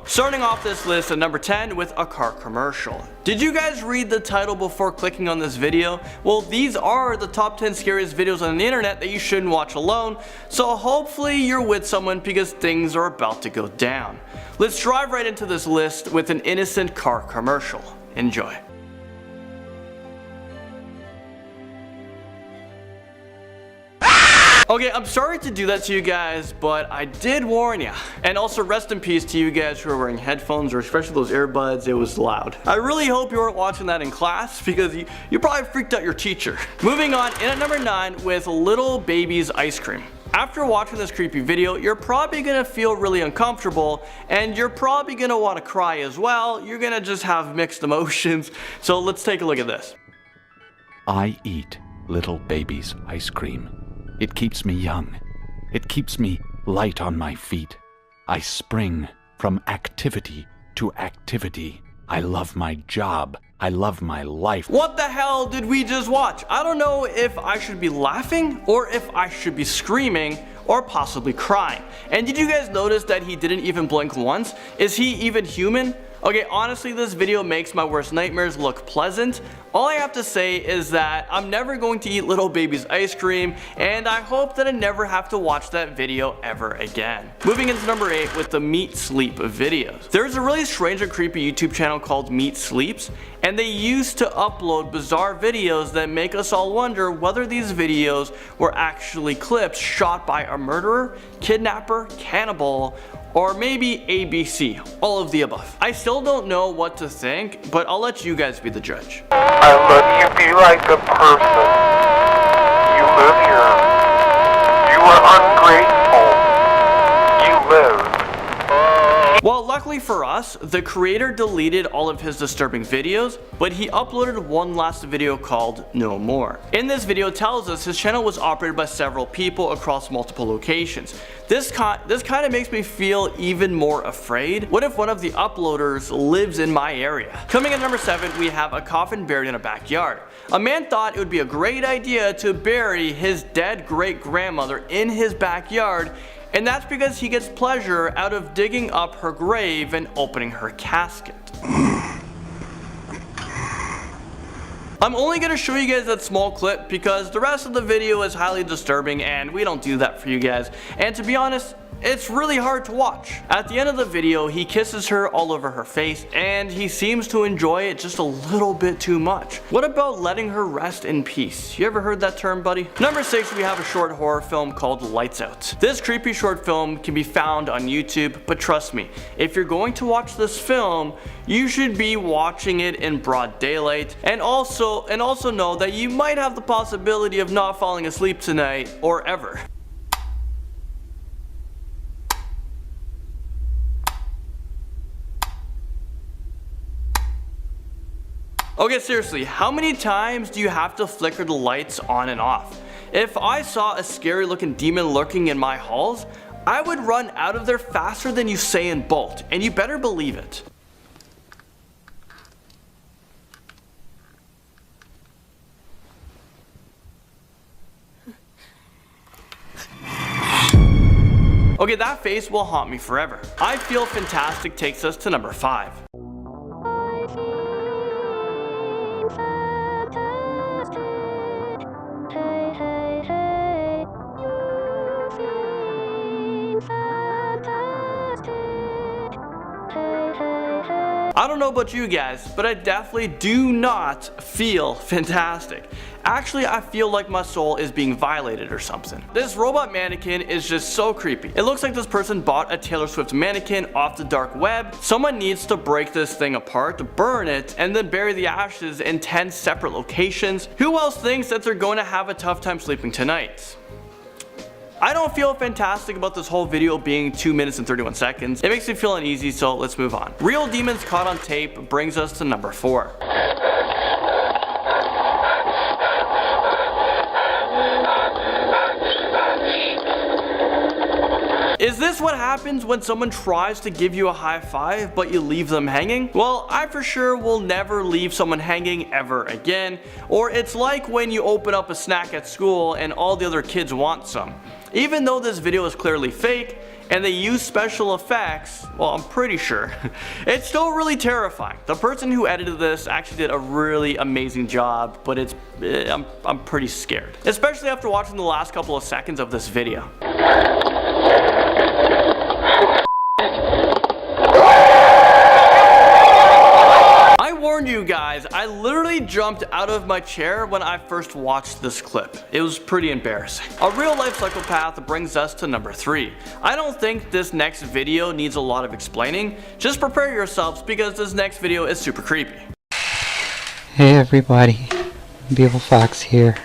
Starting off this list at number 10 with a car commercial. Did you guys read the title before clicking on this video? Well, these are the top 10 scariest videos on the internet that you shouldn't watch alone, so hopefully you're with someone because things are about to go down. Let's dive right into this list with an innocent car commercial. Enjoy. Okay, I'm sorry to do that to you guys, but I did warn you. And also rest in peace to you guys who are wearing headphones, or especially those earbuds. It was loud. I really hope you weren't watching that in class because you probably freaked out your teacher. Moving on, in at number 9 with Little Baby's Ice Cream. After watching this creepy video, you're probably gonna feel really uncomfortable, and you're probably gonna want to cry as well. You're gonna just have mixed emotions. So let's take a look at this. I eat Little Baby's ice cream. It keeps me young. It keeps me light on my feet. I spring from activity to activity. I love my job. I love my life. What the hell did we just watch? I don't know if I should be laughing or if I should be screaming or possibly crying. And did you guys notice that he didn't even blink once? Is he even human? Okay, honestly, this video makes my worst nightmares look pleasant. All I have to say is that I'm never going to eat Little Baby's ice cream, and I hope that I never have to watch that video ever again. Moving into number 8 with the Meat Sleep videos. There's a really strange and creepy YouTube channel called Meat Sleeps, and they used to upload bizarre videos that make us all wonder whether these videos were actually clips shot by a murderer, kidnapper, cannibal, or maybe ABC, all of the above. I still don't know what to think, but I'll let you guys be the judge. I let you be like a person. You live here. You are ungrateful. You live. Well, luckily for us, the creator deleted all of his disturbing videos, but he uploaded one last video called No More. In this video, it tells us his channel was operated by several people across multiple locations. This kind of makes me feel even more afraid. What if one of the uploaders lives in my area? Coming in number 7, we have a coffin buried in a backyard. A man thought it would be a great idea to bury his dead great-grandmother in his backyard, and that's because he gets pleasure out of digging up her grave and opening her casket. I'm only going to show you guys that small clip because the rest of the video is highly disturbing and we don't do that for you guys. And to be honest, it's really hard to watch. At the end of the video, he kisses her all over her face and he seems to enjoy it just a little bit too much. What about letting her rest in peace? You ever heard that term, buddy? Number 6, we have a short horror film called Lights Out. This creepy short film can be found on YouTube, but trust me, if you're going to watch this film, you should be watching it in broad daylight, and also know that you might have the possibility of not falling asleep tonight or ever. Okay, seriously, how many times do you have to flicker the lights on and off? If I saw a scary looking demon lurking in my halls, I would run out of there faster than Usain Bolt, and you better believe it. Okay, that face will haunt me forever. I Feel Fantastic takes us to number 5. I don't know about you guys, but I definitely do not feel fantastic. Actually, I feel like my soul is being violated or something. This robot mannequin is just so creepy. It looks like this person bought a Taylor Swift mannequin off the dark web. Someone needs to break this thing apart, burn it, and then bury the ashes in 10 separate locations. Who else thinks that they're going to have a tough time sleeping tonight? I don't feel fantastic about this whole video being 2 minutes and 31 seconds. It makes me feel uneasy, so let's move on. Real Demons Caught on Tape brings us to number 4. Is this what happens when someone tries to give you a high five but you leave them hanging? Well, I for sure will never leave someone hanging ever again. Or it's like when you open up a snack at school and all the other kids want some. Even though this video is clearly fake, and they use special effects, well, I'm pretty sure, it's still really terrifying. The person who edited this actually did a really amazing job, but I'm pretty scared. Especially after watching the last couple of seconds of this video. I warned you guys, I literally jumped out of my chair when I first watched this clip. It was pretty embarrassing. A real life psychopath brings us to number 3. I don't think this next video needs a lot of explaining. Just prepare yourselves because this next video is super creepy. Hey everybody, Beetle Fox here.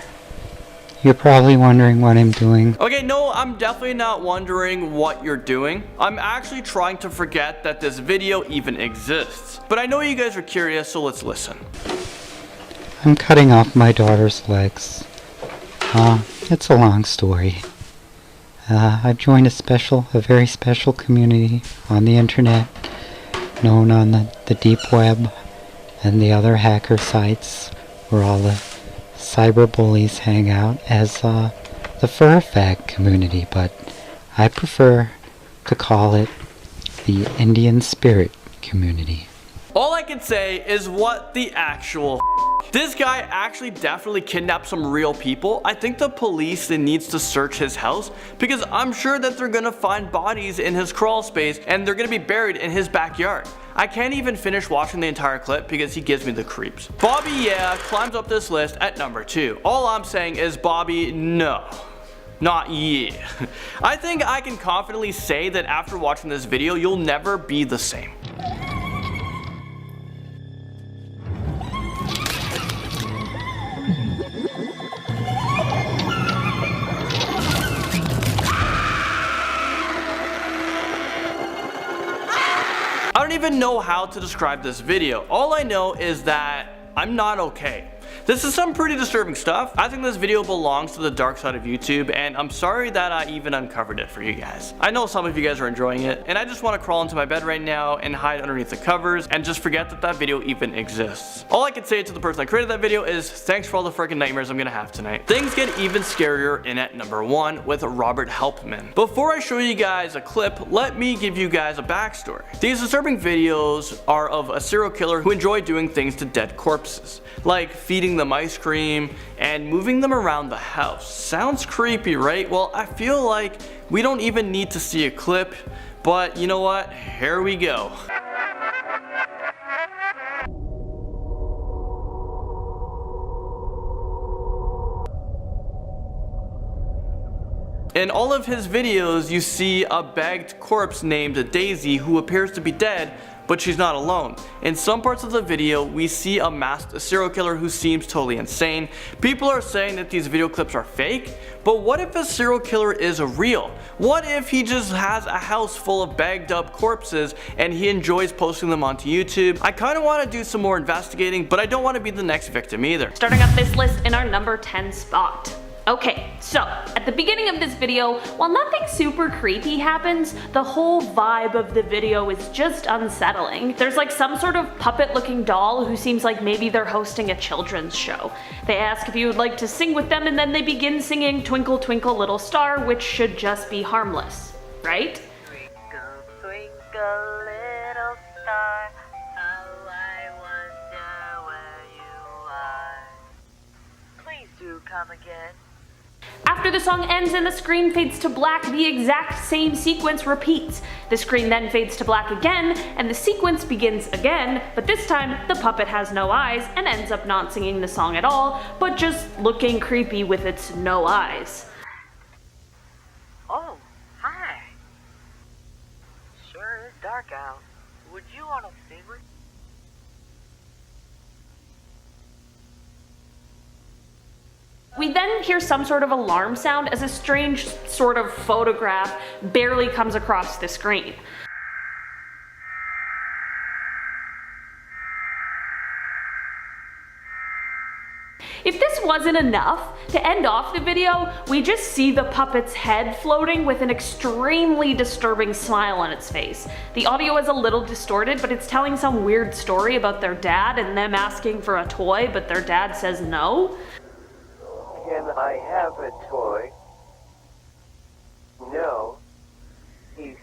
You're probably wondering what I'm doing. Okay, no, I'm definitely not wondering what you're doing. I'm actually trying to forget that this video even exists. But I know you guys are curious, so let's listen. I'm cutting off my daughter's legs. It's a long story. I've joined a very special community on the internet, known on the deep web and the other hacker sites, where all the cyber bullies hang out, as the fur fag community, but I prefer to call it the Indian spirit community. All I can say is what the actual This guy actually definitely kidnapped some real people. I think the police needs to search his house because I'm sure that they're gonna find bodies in his crawl space and they're gonna be buried in his backyard. I can't even finish watching the entire clip because he gives me the creeps. Bobby, yeah, climbs up this list at number 2. All I'm saying is Bobby, no. Not yeah. I think I can confidently say that after watching this video, you'll never be the same. I don't even know how to describe this video. All I know is that I'm not okay. This is some pretty disturbing stuff. I think this video belongs to the dark side of YouTube, and I'm sorry that I even uncovered it for you guys. I know some of you guys are enjoying it, and I just want to crawl into my bed right now and hide underneath the covers and just forget that that video even exists. All I can say to the person that created that video is thanks for all the freaking nightmares I'm gonna have tonight. Things get even scarier in at number 1 with Robert Helpman. Before I show you guys a clip, let me give you guys a backstory. These disturbing videos are of a serial killer who enjoyed doing things to dead corpses, like feeding them ice cream and moving them around the house. Sounds creepy, right? Well, I feel like we don't even need to see a clip, but you know what? Here we go. In all of his videos, you see a bagged corpse named Daisy who appears to be dead, but she's not alone. In some parts of the video, we see a masked serial killer who seems totally insane. People are saying that these video clips are fake, but what if a serial killer is real? What if he just has a house full of bagged up corpses and he enjoys posting them onto YouTube? I kind of want to do some more investigating, but I don't want to be the next victim either. Starting up this list in our number 10 spot. Okay, so at the beginning of this video, while nothing super creepy happens, the whole vibe of the video is just unsettling. There's like some sort of puppet looking doll who seems like maybe they're hosting a children's show. They ask if you would like to sing with them and then they begin singing Twinkle Twinkle Little Star, which should just be harmless, right? Twinkle, twinkle, little star, how I wonder where you are. Please do come again. After the song ends and the screen fades to black, the exact same sequence repeats. The screen then fades to black again, and the sequence begins again, but this time the puppet has no eyes and ends up not singing the song at all, but just looking creepy with its no eyes. Oh, hi. Sure is dark out. Would you want to sing with me? We then hear some sort of alarm sound as a strange sort of photograph barely comes across the screen. If this wasn't enough, to end off the video, we just see the puppet's head floating with an extremely disturbing smile on its face. The audio is a little distorted, but it's telling some weird story about their dad and them asking for a toy, but their dad says no. Can I have a toy? No. He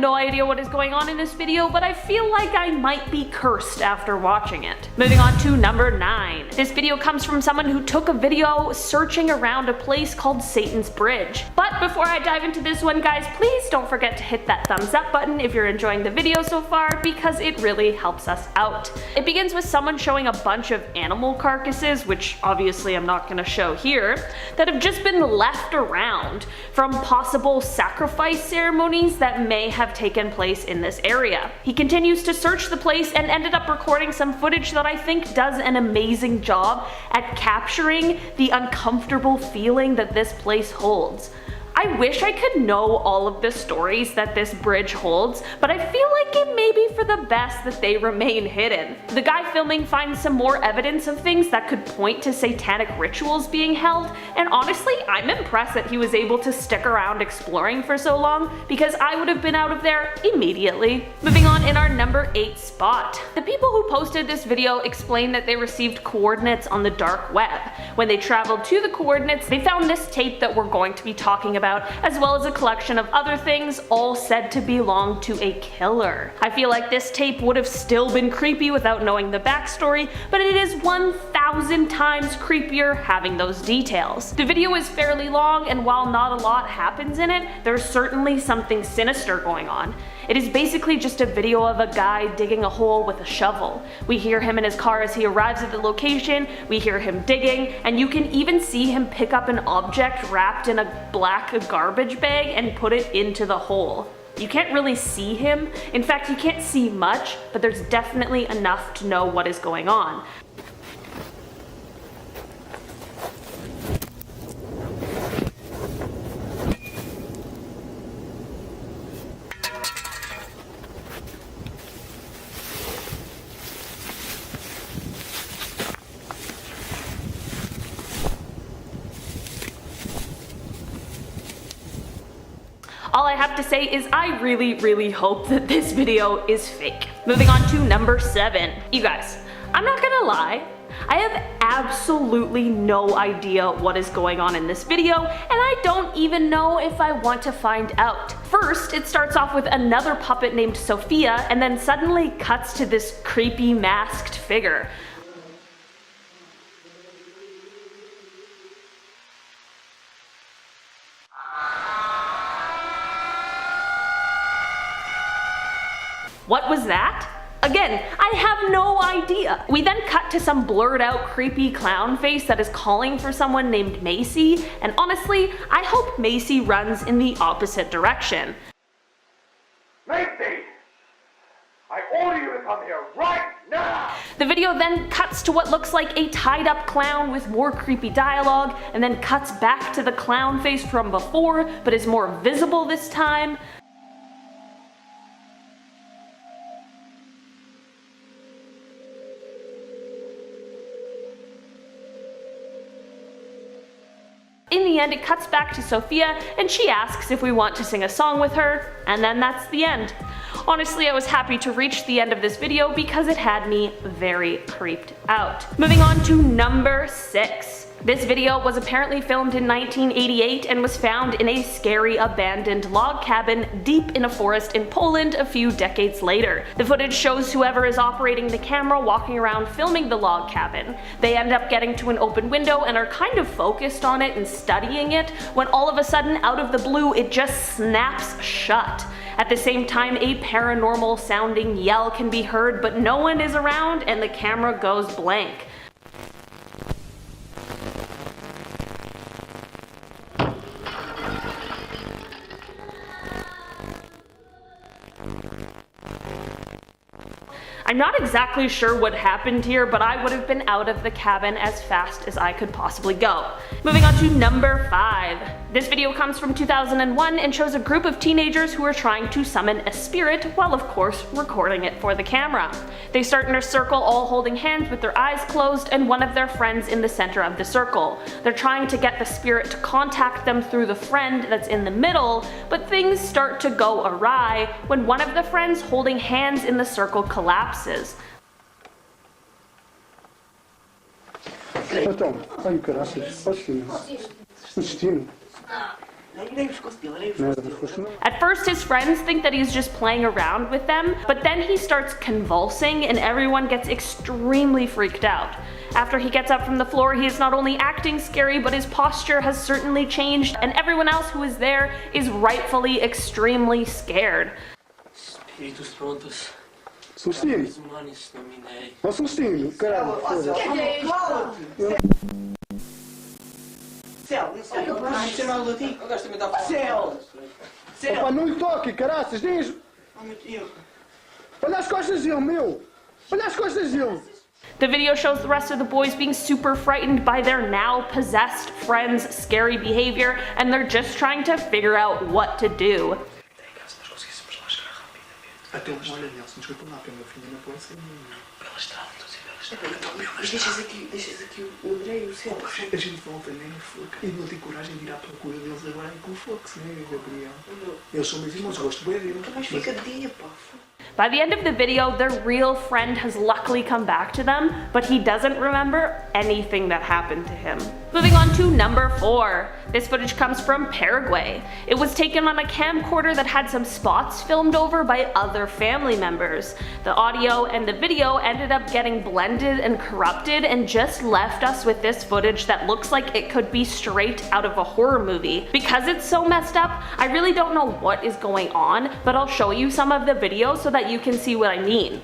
no idea what is going on in this video, but I feel like I might be cursed after watching it. Moving on to number 9. This video comes from someone who took a video searching around a place called Satan's Bridge. But before I dive into this one, guys, please don't forget to hit that thumbs up button if you're enjoying the video so far, because it really helps us out. It begins with someone showing a bunch of animal carcasses, which obviously I'm not going to show here, that have just been left around from possible sacrifice ceremonies that may have taken place in this area. He continues to search the place and ended up recording some footage that I think does an amazing job at capturing the uncomfortable feeling that this place holds. I wish I could know all of the stories that this bridge holds, but I feel like it may be for the best that they remain hidden. The guy filming finds some more evidence of things that could point to satanic rituals being held, and honestly, I'm impressed that he was able to stick around exploring for so long, because I would have been out of there immediately. Moving on, in our number 8 spot. The people who posted this video explained that they received coordinates on the dark web. When they traveled to the coordinates, they found this tape that we're going to be talking about, as well as a collection of other things, all said to belong to a killer. I feel like this tape would have still been creepy without knowing the backstory, but it is 1,000 times creepier having those details. The video is fairly long, and while not a lot happens in it, there's certainly something sinister going on. It is basically just a video of a guy digging a hole with a shovel. We hear him in his car as he arrives at the location, we hear him digging, and you can even see him pick up an object wrapped in a black garbage bag and put it into the hole. You can't really see him. In fact, you can't see much, but there's definitely enough to know what is going on. All I have to say is I really hope that this video is fake. Moving on to number 7. You guys, I'm not gonna lie, I have absolutely no idea what is going on in this video, and I don't even know if I want to find out. First, it starts off with another puppet named Sophia, and then suddenly cuts to this creepy masked figure. What was that? Again, I have no idea. We then cut to some blurred out creepy clown face that is calling for someone named Macy, and honestly, I hope Macy runs in the opposite direction. Macy! I order you to come here right now! The video then cuts to what looks like a tied up clown with more creepy dialogue, and then cuts back to the clown face from before, but is more visible this time. In the end, it cuts back to Sophia, and she asks if we want to sing a song with her, and then that's the end. Honestly, I was happy to reach the end of this video because it had me very creeped out. Moving on to number 6. This video was apparently filmed in 1988 and was found in a scary abandoned log cabin deep in a forest in Poland a few decades later. The footage shows whoever is operating the camera walking around filming the log cabin. They end up getting to an open window and are kind of focused on it and studying it, when all of a sudden, out of the blue, it just snaps shut. At the same time, a paranormal sounding yell can be heard, but no one is around and the camera goes blank. I'm not exactly sure what happened here, but I would have been out of the cabin as fast as I could possibly go. Moving on to number 5. This video comes from 2001 and shows a group of teenagers who are trying to summon a spirit while of course recording it for the camera. They start in a circle all holding hands with their eyes closed and one of their friends in the center of the circle. They're trying to get the spirit to contact them through the friend that's in the middle, but things start to go awry when one of the friends holding hands in the circle collapses. Потом, Анька, раз, пошли. Слушайте, At first, his friends think that he's just playing around with them, but then he starts convulsing and everyone gets extremely freaked out. After he gets up from the floor, he is not only acting scary, but his posture has certainly changed, and everyone else who is there is rightfully extremely scared. Espíritos prontos. Sustinho. Os manes nominei. Ó, Sustinho, caralho, foda-se. Opa, não lhe toque, caraças, diz. Olha as costas dele, meu. Olha as costas dele. The video shows the rest of the boys being super frightened by their now possessed friend's scary behavior, and they're just trying to figure out what to do. Até uma hora, Nelson, desculpa lá, meu filho, não pode ser pela estrada, deixas aqui o André e o Celso. A gente volta, né? E não tem coragem de ir à procura deles agora com o Fox, né, Gabriel? Eles são meus irmãos, gosto bem deles. Mas fica de dia, pá. By the end of the video, their real friend has luckily come back to them, but he doesn't remember anything that happened to him. Moving on to number 4. This footage comes from Paraguay. It was taken on a camcorder that had some spots filmed over by other family members. The audio and the video ended up getting blended and corrupted and just left us with this footage that looks like it could be straight out of a horror movie. Because it's so messed up, I really don't know what is going on, but I'll show you some of the video so that you can see what I mean.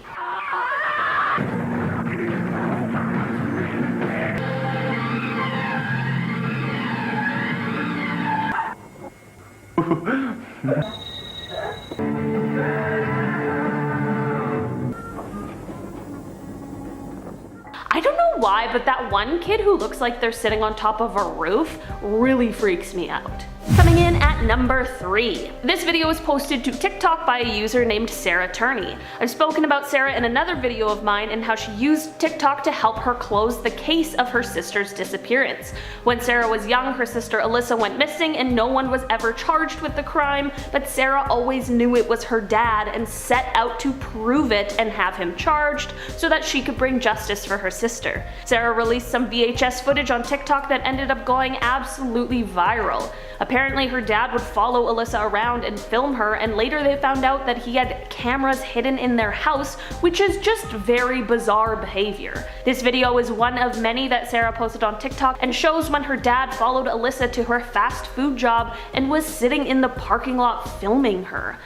I don't know why, but that one kid who looks like they're sitting on top of a roof really freaks me out. Coming in at number 3. This video was posted to TikTok by a user named Sarah Turney. I've spoken about Sarah in another video of mine and how she used TikTok to help her close the case of her sister's disappearance. When Sarah was young, her sister Alyssa went missing and no one was ever charged with the crime, but Sarah always knew it was her dad and set out to prove it and have him charged so that she could bring justice for her sister. Sarah released some VHS footage on TikTok that ended up going absolutely viral. Apparently her dad would follow Alyssa around and film her, and later they found out that he had cameras hidden in their house, which is just very bizarre behavior. This video is one of many that Sarah posted on TikTok and shows when her dad followed Alyssa to her fast food job and was sitting in the parking lot filming her.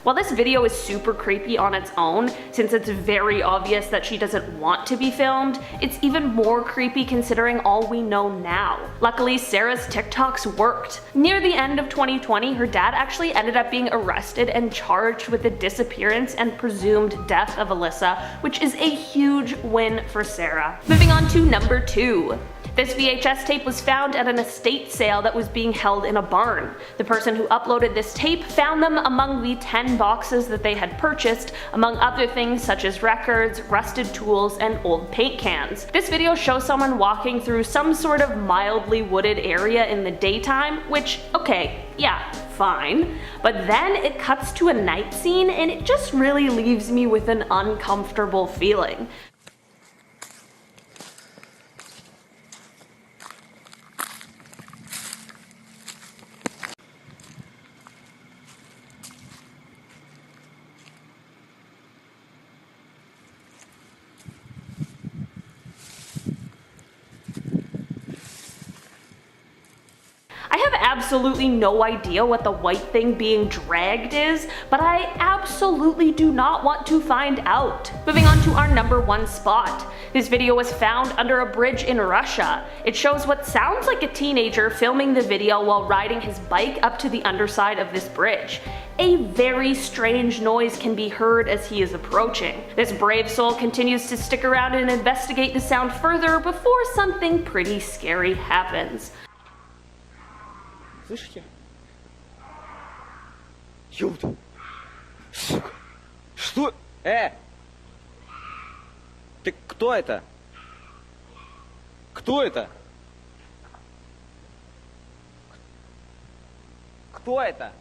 While this video is super creepy on its own, since it's very obvious that she doesn't want to be filmed, it's even more creepy considering all we know now. Luckily, Sarah's TikToks worked. Near the end of 2020, her dad actually ended up being arrested and charged with the disappearance and presumed death of Alyssa, which is a huge win for Sarah. Moving on to number 2. This VHS tape was found at an estate sale that was being held in a barn. The person who uploaded this tape found them among the 10 boxes that they had purchased, among other things such as records, rusted tools, and old paint cans. This video shows someone walking through some sort of mildly wooded area in the daytime, which, okay, yeah, fine. But then it cuts to a night scene and it just really leaves me with an uncomfortable feeling. I have absolutely no idea what the white thing being dragged is, but I absolutely do not want to find out. Moving on to our number 1 spot. This video was found under a bridge in Russia. It shows what sounds like a teenager filming the video while riding his bike up to the underside of this bridge. A very strange noise can be heard as he is approaching. This brave soul continues to stick around and investigate the sound further before something pretty scary happens. Слышите? Ёпта. Сука. Что? Ты кто это? Кто это? Кто это?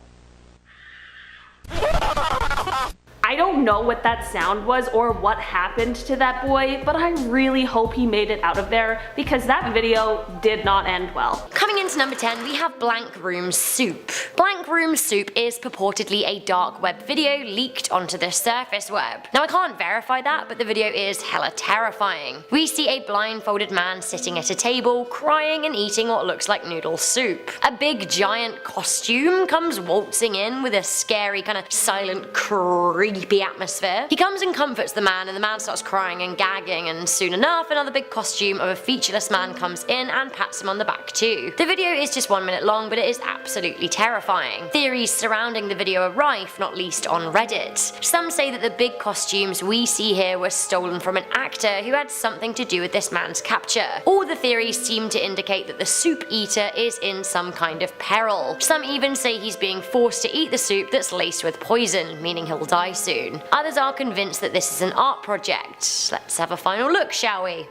I don't know what that sound was or what happened to that boy, but I really hope he made it out of there because that video did not end well. Coming into number 10, we have Blank Room Soup. Blank Room Soup is purportedly a dark web video leaked onto the surface web. Now I can't verify that, but the video is hella terrifying. We see a blindfolded man sitting at a table, crying and eating what looks like noodle soup. A big giant costume comes waltzing in with a scary kind of silent creepy atmosphere. He comes and comforts the man, and the man starts crying and gagging, and soon enough another big costume of a featureless man comes in and pats him on the back too. The video is just 1 minute long, but it is absolutely terrifying. Theories surrounding the video are rife, not least on Reddit. Some say that the big costumes we see here were stolen from an actor who had something to do with this man's capture. All the theories seem to indicate that the soup eater is in some kind of peril. Some even say he's being forced to eat the soup that's laced with poison, meaning he'll die soon. Others are convinced that this is an art project. Let's have a final look, shall we?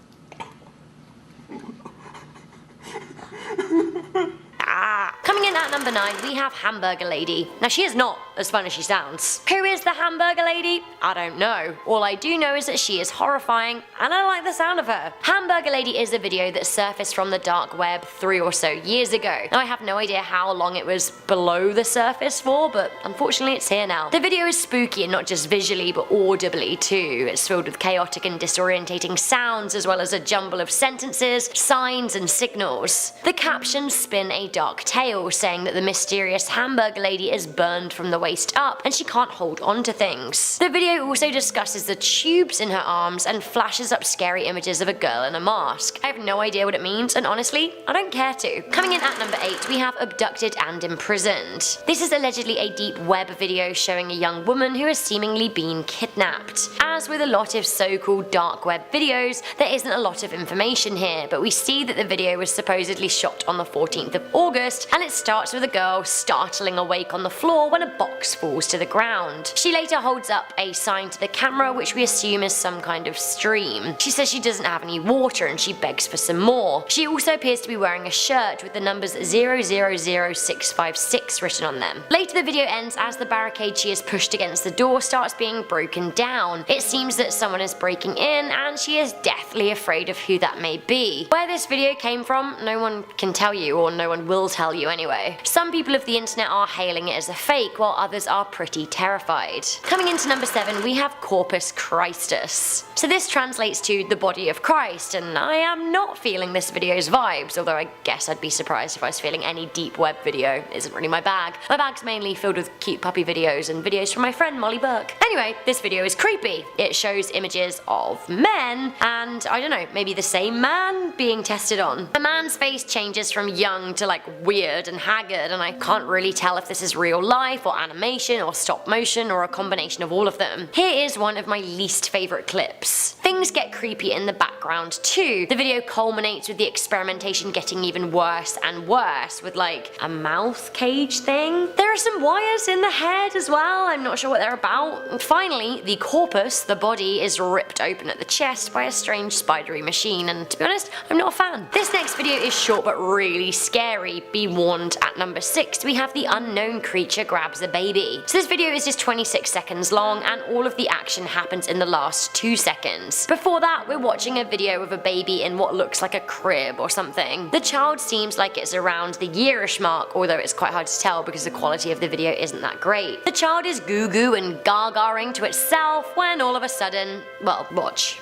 Coming in at number 9, we have Hamburger Lady. Now she is not as fun as she sounds. Who is the Hamburger Lady? I don't know. All I do know is that she is horrifying, and I like the sound of her. Hamburger Lady is a video that surfaced from the dark web 3 or so years ago. Now I have no idea how long it was below the surface for, but unfortunately it's here now. The video is spooky, and not just visually but audibly too. It's filled with chaotic and disorientating sounds, as well as a jumble of sentences, signs and signals. The captions spin a dark tale, saying that the mysterious Hamburger Lady is burned from the waist up and she can't hold on to things. The video also discusses the tubes in her arms and flashes up scary images of a girl in a mask. I have no idea what it means, and honestly, I don't care to. Coming in at number 8, we have Abducted and Imprisoned. This is allegedly a deep web video showing a young woman who has seemingly been kidnapped. As with a lot of so-called dark web videos, there isn't a lot of information here, but we see that the video was supposedly shot on the 14th of August, and it starts with a girl startling awake on the floor when a box falls to the ground. She later holds up a sign to the camera, which we assume is some kind of stream. She says she doesn't have any water and she begs for some more. She also appears to be wearing a shirt with the numbers 000656 written on them. Later the video ends as the barricade she has pushed against the door starts being broken down. It seems that someone is breaking in, and she is deathly afraid of who that may be. Where this video came from, no one can tell you, or no one will tell you anyway. Some people of the internet are hailing it as a fake, while others are pretty terrified. Coming into number 7, we have Corpus Christus. So this translates to the body of Christ, and I am not feeling this video's vibes, although I guess I'd be surprised if I was feeling any deep web video. It isn't really my bag. My bag's mainly filled with cute puppy videos and videos from my friend Molly Burke. Anyway, this video is creepy. It shows images of men, and I don't know, maybe the same man being tested on. The man's face changes from young to like weird and haggard, and I can't really tell if this is real life or animation or stop motion or a combination of all of them. Here is one of my least favourite clips. Things get creepy in the background too. The video culminates with the experimentation getting even worse and worse, with like a mouth cage thing. There are some wires in the head as well, I'm not sure what they're about. And finally, the corpus, the body, is ripped open at the chest by a strange spidery machine, and to be honest, I'm not a fan. This next video is short but really scary. Be warned, at number 6 we have the unknown creature grabs a baby. So this video is just 26 seconds long, and all of the action happens in the last 2 seconds. Before that, we're watching a video of a baby in what looks like a crib or something. The child seems like it's around the yearish mark, although it's quite hard to tell because the quality of the video isn't that great. The child is goo-goo and gargaring to itself when all of a sudden, well, watch.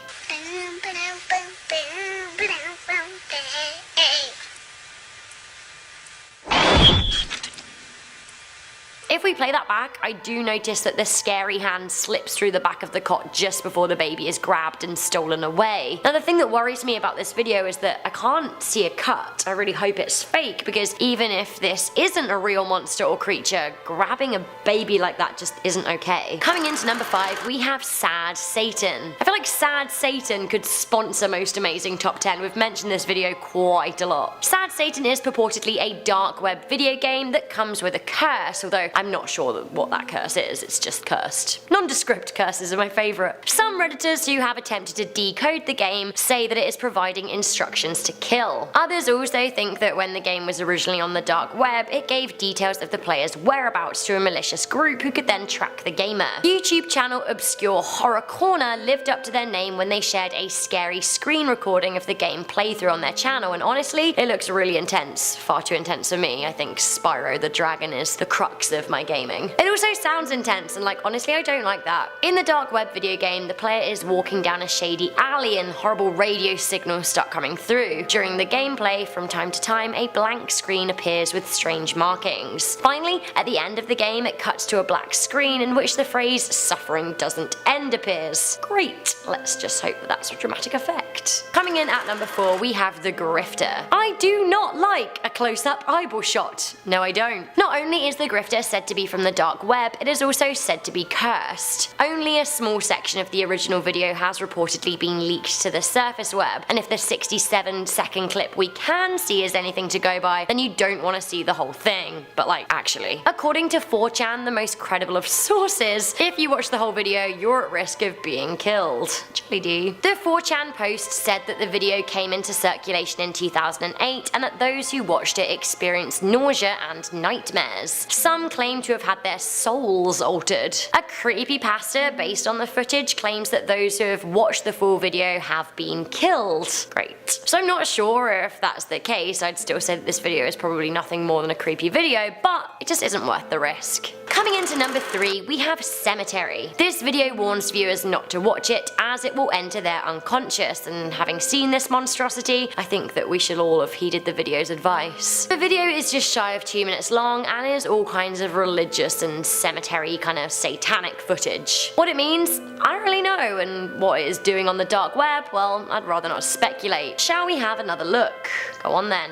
If we play that back, I do notice that the scary hand slips through the back of the cot just before the baby is grabbed and stolen away. Now the thing that worries me about this video is that I can't see a cut. I really hope it's fake, because even if this isn't a real monster or creature, grabbing a baby like that just isn't okay. Coming into number 5, we have Sad Satan. I feel like Sad Satan could sponsor Most Amazing Top 10. We've mentioned this video quite a lot. Sad Satan is purportedly a dark web video game that comes with a curse, although I'm not sure what that curse is, it's just cursed. Nondescript curses are my favourite. Some Redditors who have attempted to decode the game say that it is providing instructions to kill. Others also think that when the game was originally on the dark web, it gave details of the player's whereabouts to a malicious group who could then track the gamer. YouTube channel Obscure Horror Corner lived up to their name when they shared a scary screen recording of the game playthrough on their channel, and honestly, it looks really intense. Far too intense for me. I think Spyro the Dragon is the crux of my gaming. It also sounds intense, and like honestly I don't like that. In the dark web video game, the player is walking down a shady alley and horrible radio signals start coming through. During the gameplay, from time to time, a blank screen appears with strange markings. Finally, at the end of the game, it cuts to a black screen in which the phrase "suffering doesn't end" appears. Great, let's just hope that that's a dramatic effect. Coming in at number 4, we have the Grifter. I do not like a close-up eyeball shot. No, I don't. Not only is the Grifter said to be from the dark web, it is also said to be cursed. Only a small section of the original video has reportedly been leaked to the surface web, and if the 67-second clip we can see is anything to go by, then you don't want to see the whole thing. But like, actually. According to 4chan, the most credible of sources, if you watch the whole video, you're at risk of being killed. Jolly D. The 4chan post said that the video came into circulation in 2008 and that those who watched it experienced nausea and nightmares. Some claim to have had their souls altered. A creepypasta based on the footage claims that those who have watched the full video have been killed. Great. So I'm not sure if that's the case. I'd still say that this video is probably nothing more than a creepy video, but it just isn't worth the risk. Coming into number 3, we have Cemetery. This video warns viewers not to watch it as it will enter their unconscious, and having seen this monstrosity, I think that we should all have heeded the video's advice. The video is just shy of 2 minutes long and is all kinds of religious and cemetery kind of satanic footage. What it means, I don't really know, and what it is doing on the dark web, well, I'd rather not speculate. Shall we have another look? Go on then.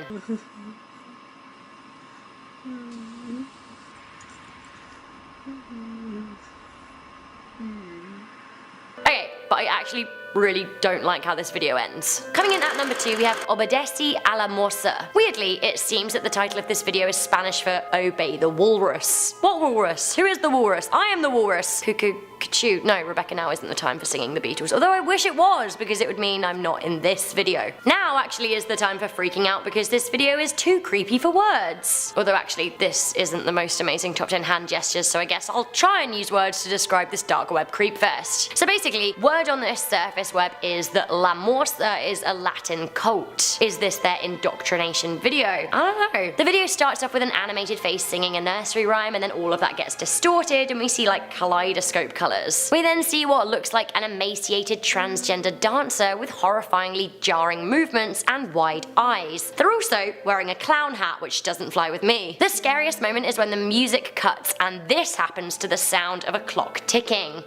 Okay, but I actually really don't like how this video ends. Coming in at number 2, we have Obedece a la Morsa. Weirdly, it seems that the title of this video is Spanish for Obey the Walrus. What walrus? Who is the walrus? I am the walrus. Cuckoo. No, Rebecca, now isn't the time for singing the Beatles, although I wish it was, because it would mean I'm not in this video. Now actually is the time for freaking out, because this video is too creepy for words. Although actually this isn't the most amazing top 10 hand gestures, so I guess I'll try and use words to describe this dark web creep fest. So basically, word on this surface web is that La Morsa is a Latin cult. Is this their indoctrination video? I don't know. The video starts off with an animated face singing a nursery rhyme, and then all of that gets distorted and we see like kaleidoscope colours. We then see what looks like an emaciated transgender dancer with horrifyingly jarring movements and wide eyes. They're also wearing a clown hat, which doesn't fly with me. The scariest moment is when the music cuts and this happens to the sound of a clock ticking.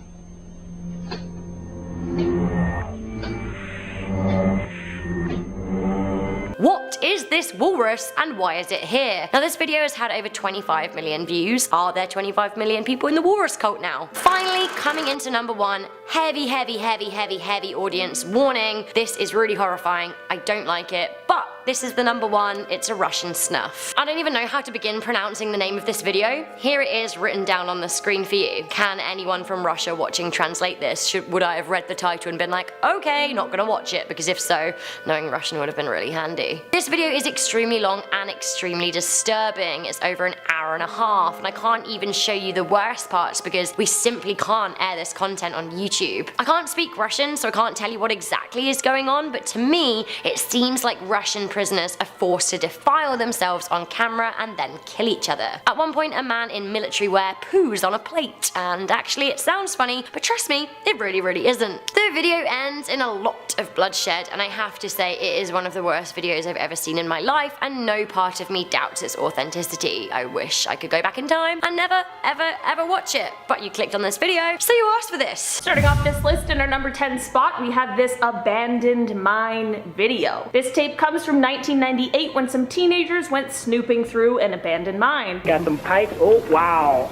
What is this walrus and why is it here? Now this video has had over 25 million views. Are there 25 million people in the walrus cult now? Finally, coming into number 1, heavy audience warning. This is really horrifying. I don't like it, but this is the number 1, it's a Russian snuff. I don't even know how to begin pronouncing the name of this video. Here it is written down on the screen for you. Can anyone from Russia watching translate this? Would I have read the title and been like, okay, not gonna watch it, because if so, knowing Russian would have been really handy. This video is extremely long and extremely disturbing. It's over an hour and a half, and I can't even show you the worst parts because we simply can't air this content on YouTube. I can't speak Russian, so I can't tell you what exactly is going on, but to me, it seems like Russian prisoners are forced to defile themselves on camera and then kill each other. At one point, a man in military wear poos on a plate, and actually it sounds funny, but trust me, it really isn't. The video ends in a lot of bloodshed, and I have to say it is one of the worst videos I've ever seen in my life, and no part of me doubts its authenticity. I wish I could go back in time and never ever watch it, but you clicked on this video, so you asked for this. Starting off this list in our number 10 spot, we have this abandoned mine video. This tape comes from 1998 when some teenagers went snooping through an abandoned mine. Got some pipes. Oh, wow.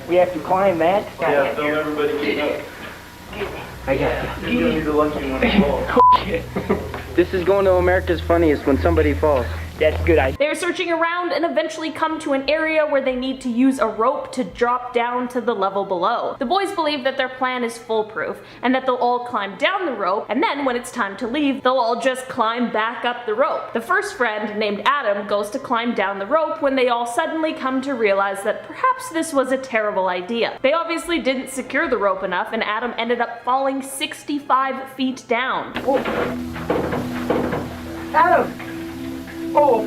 We have to climb that. Yeah, don't everybody get up. I got you. You're gonna be the lucky one to fall. This is going to America's Funniest when somebody falls. That's a good idea. They are searching around and eventually come to an area where they need to use a rope to drop down to the level below. The boys believe that their plan is foolproof and that they'll all climb down the rope, and then when it's time to leave, they'll all just climb back up the rope. The first friend, named Adam, goes to climb down the rope when they all suddenly come to realize that perhaps this was a terrible idea. They obviously didn't secure the rope enough, and Adam ended up falling 65 feet down. Adam! Oh,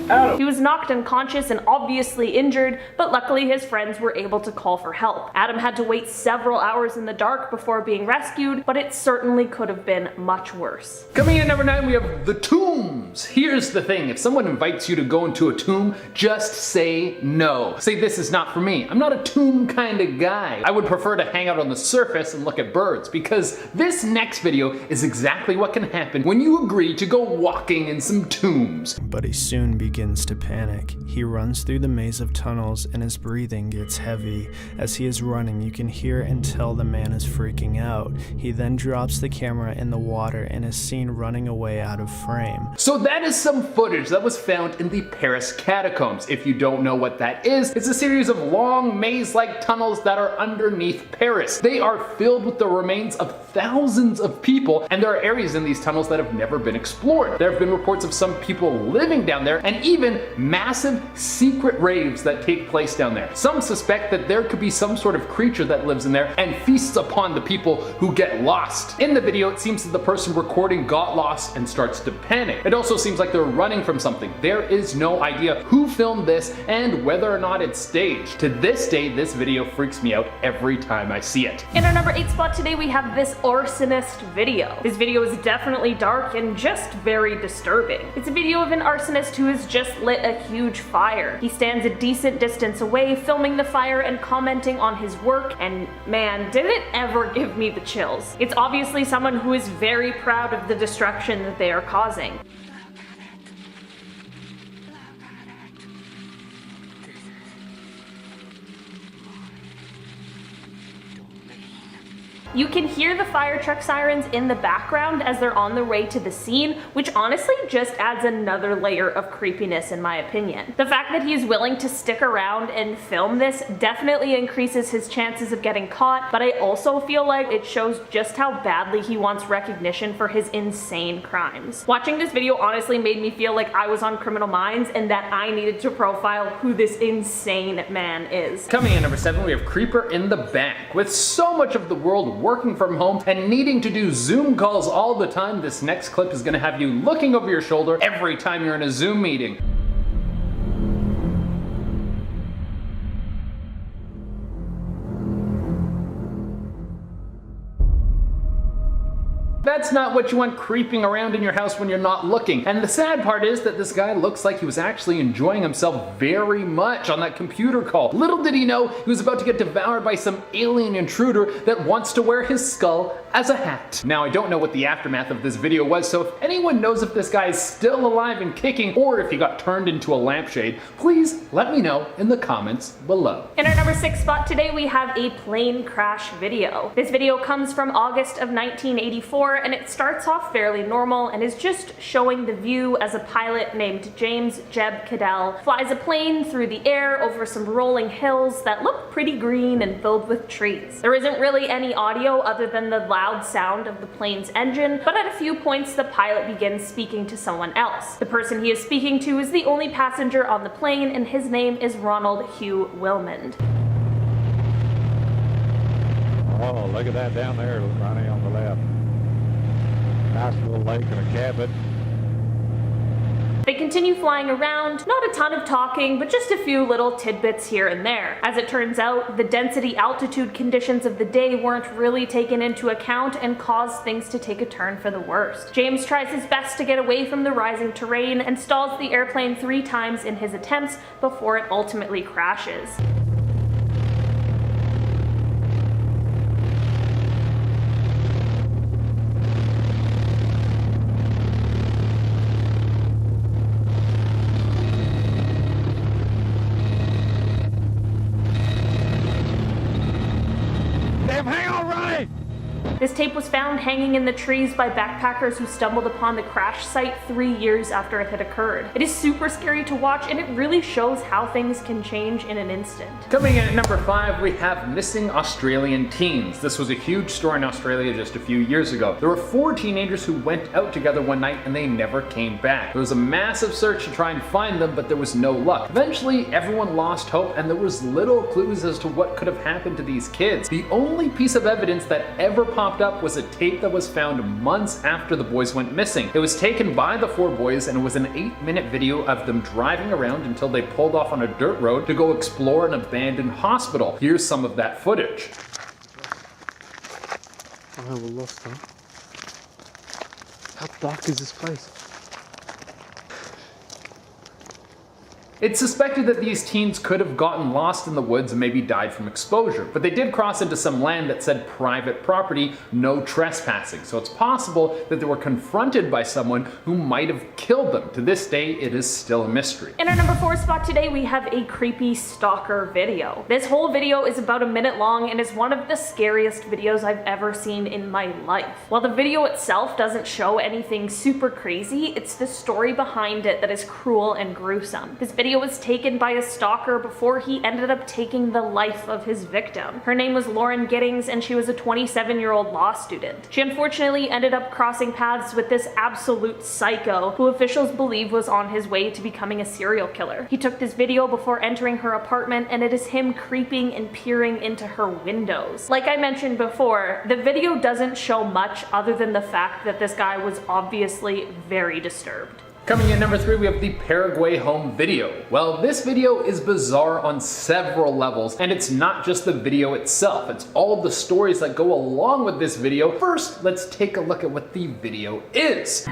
Adam! He was knocked unconscious and obviously injured, but luckily his friends were able to call for help. Adam had to wait several hours in the dark before being rescued, but it certainly could have been much worse. Coming in at number 9, we have the tombs. Here's the thing, if someone invites you to go into a tomb, just say no. Say, this is not for me. I'm not a tomb kind of guy. I would prefer to hang out on the surface and look at birds, because this next video is exactly what can happen when you agree to go walking in some tombs. But he soon begins to panic. He runs through the maze of tunnels and his breathing gets heavy. As he is running, you can hear and tell the man is freaking out. He then drops the camera in the water and is seen running away out of frame. So that is some footage that was found in the Paris catacombs. If you don't know what that is, it's a series of long maze-like tunnels that are underneath Paris. They are filled with the remains of thousands of people, and there are areas in these tunnels that have never been explored. There have been reports of some people living down there, and even massive secret raves that take place down there. Some suspect that there could be some sort of creature that lives in there and feasts upon the people who get lost. In the video, it seems that the person recording got lost and starts to panic. It also seems like they're running from something. There is no idea who filmed this and whether or not it's staged. To this day, this video freaks me out every time I see it. In our number 8 spot today, we have this arsonist video. This video is definitely dark and just very disturbing. It's a video of an arsonist who has just lit a huge fire. He stands a decent distance away, filming the fire and commenting on his work, and man, did it ever give me the chills. It's obviously someone who is very proud of the destruction that they are causing. You can hear the fire truck sirens in the background as they're on their way to the scene, which honestly just adds another layer of creepiness in my opinion. The fact that he is willing to stick around and film this definitely increases his chances of getting caught, but I also feel like it shows just how badly he wants recognition for his insane crimes. Watching this video honestly made me feel like I was on Criminal Minds and that I needed to profile who this insane man is. Coming in number 7, we have Creeper in the Bank. With so much of the world working from home and needing to do Zoom calls all the time, this next clip is going to have you looking over your shoulder every time you're in a Zoom meeting. That's not what you want creeping around in your house when you're not looking. And the sad part is that this guy looks like he was actually enjoying himself very much on that computer call. Little did he know he was about to get devoured by some alien intruder that wants to wear his skull as a hat. Now, I don't know what the aftermath of this video was, so if anyone knows if this guy is still alive and kicking or if he got turned into a lampshade, please let me know in the comments below. In our number 6 spot today, we have a plane crash video. This video comes from August of 1984, and it starts off fairly normal and is just showing the view as a pilot named James Jeb Cadell flies a plane through the air over some rolling hills that look pretty green and filled with trees. There isn't really any audio other than the loud sound of the plane's engine, but at a few points the pilot begins speaking to someone else. The person he is speaking to is the only passenger on the plane, and his name is Ronald Hugh Wilmond. Oh, look at that down there, Ronnie, on the left. Nice little lake and a cabin. They continue flying around, not a ton of talking, but just a few little tidbits here and there. As it turns out, the density altitude conditions of the day weren't really taken into account and caused things to take a turn for the worst. James tries his best to get away from the rising terrain and stalls the airplane 3 times in his attempts before it ultimately crashes. Hang on, Ronnie! This tape was found hanging in the trees by backpackers who stumbled upon the crash site 3 years after it had occurred. It is super scary to watch, and it really shows how things can change in an instant. Coming in at number 5, we have missing Australian teens. This was a huge story in Australia just a few years ago. There were 4 teenagers who went out together one night and they never came back. There was a massive search to try and find them, but there was no luck. Eventually, everyone lost hope and there was little clues as to what could have happened to these kids. The only piece of evidence that ever popped up was a tape that was found months after the boys went missing. It was taken by the 4 boys and it was an 8-minute video of them driving around until they pulled off on a dirt road to go explore an abandoned hospital. Here's some of that footage. I have a lost, huh? How dark is this place? It's suspected that these teens could have gotten lost in the woods and maybe died from exposure, but they did cross into some land that said private property, no trespassing, so it's possible that they were confronted by someone who might have killed them. To this day, it is still a mystery. In our number 4 spot today, we have a creepy stalker video. This whole video is about a minute long and is one of the scariest videos I've ever seen in my life. While the video itself doesn't show anything super crazy, it's the story behind it that is cruel and gruesome. This video was taken by a stalker before he ended up taking the life of his victim. Her name was Lauren Giddings and she was a 27-year-old law student. She unfortunately ended up crossing paths with this absolute psycho who officials believe was on his way to becoming a serial killer. He took this video before entering her apartment and it is him creeping and peering into her windows. Like I mentioned before, the video doesn't show much other than the fact that this guy was obviously very disturbed. Coming in number 3, we have the Paraguay home video. Well, this video is bizarre on several levels, and it's not just the video itself, it's all the stories that go along with this video. First, let's take a look at what the video is.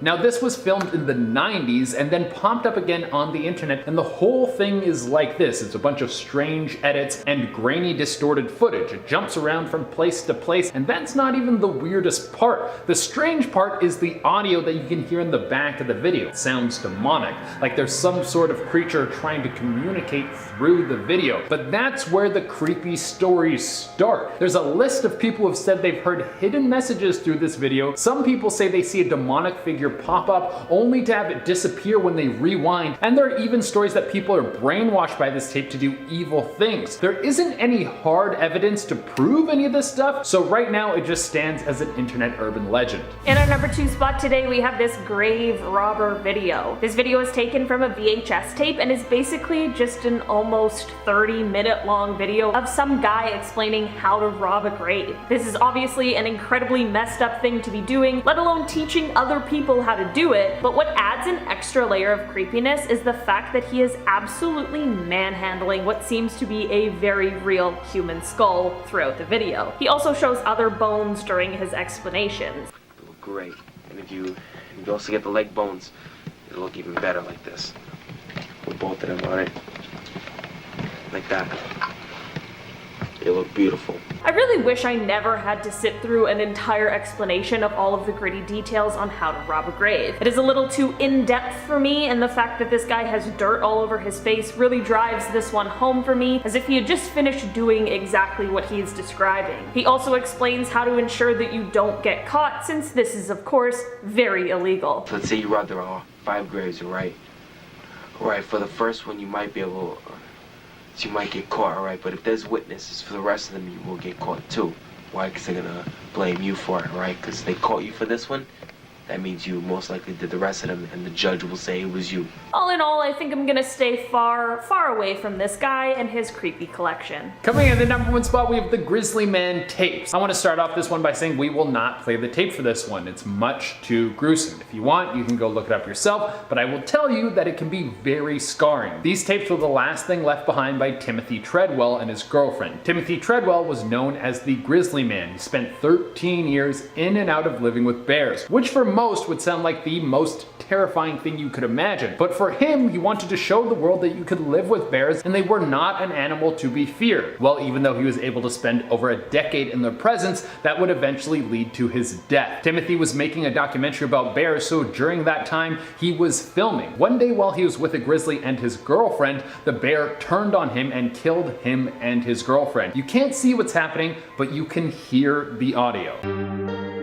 Now this was filmed in the 90s and then popped up again on the internet, and the whole thing is like this. It's a bunch of strange edits and grainy distorted footage. It jumps around from place to place, and that's not even the weirdest part. The strange part is the audio that you can hear in the back of the video. It sounds demonic, like there's some sort of creature trying to communicate through the video. But that's where the creepy stories start. There's a list of people who have said they've heard hidden messages through this video. Some people say they see a demonic figure pop up only to have it disappear when they rewind, and there are even stories that people are brainwashed by this tape to do evil things. There isn't any hard evidence to prove any of this stuff, so right now it just stands as an internet urban legend. In our number 2 spot today, we have this grave robber video. This video is taken from a VHS tape and is basically just an almost 30-minute long video of some guy explaining how to rob a grave. This is obviously an incredibly messed up thing to be doing, let alone teaching other people how to do it, but what adds an extra layer of creepiness is the fact that he is absolutely manhandling what seems to be a very real human skull throughout the video. He also shows other bones during his explanations. They look great, and if you also get the leg bones, it'll look even better like this. With both of them on it. Like that. They look beautiful. I really wish I never had to sit through an entire explanation of all of the gritty details on how to rob a grave. It is a little too in-depth for me, and the fact that this guy has dirt all over his face really drives this one home for me, as if he had just finished doing exactly what he is describing. He also explains how to ensure that you don't get caught, since this is of course very illegal. Let's say you robbed there are 5 graves, right? Alright, for the first one you might be able you might get caught, alright? But if there's witnesses for the rest of them, you will get caught too. Why? Because they're gonna blame you for it, right? Because they caught you for this one, that means you most likely did the rest of them, and the judge will say it was you. All in all, I think I'm gonna stay far, far away from this guy and his creepy collection. Coming in at the number 1 spot, we have the Grizzly Man tapes. I want to start off this one by saying we will not play the tape for this one. It's much too gruesome. If you want, you can go look it up yourself, but I will tell you that it can be very scarring. These tapes were the last thing left behind by Timothy Treadwell and his girlfriend. Timothy Treadwell was known as the Grizzly Man. He spent 13 years in and out of living with bears, which for most would sound like the most terrifying thing you could imagine. But for him, he wanted to show the world that you could live with bears and they were not an animal to be feared. Well, even though he was able to spend over a decade in their presence, that would eventually lead to his death. Timothy was making a documentary about bears, so during that time, he was filming. One day while he was with a grizzly and his girlfriend, the bear turned on him and killed him and his girlfriend. You can't see what's happening, but you can hear the audio.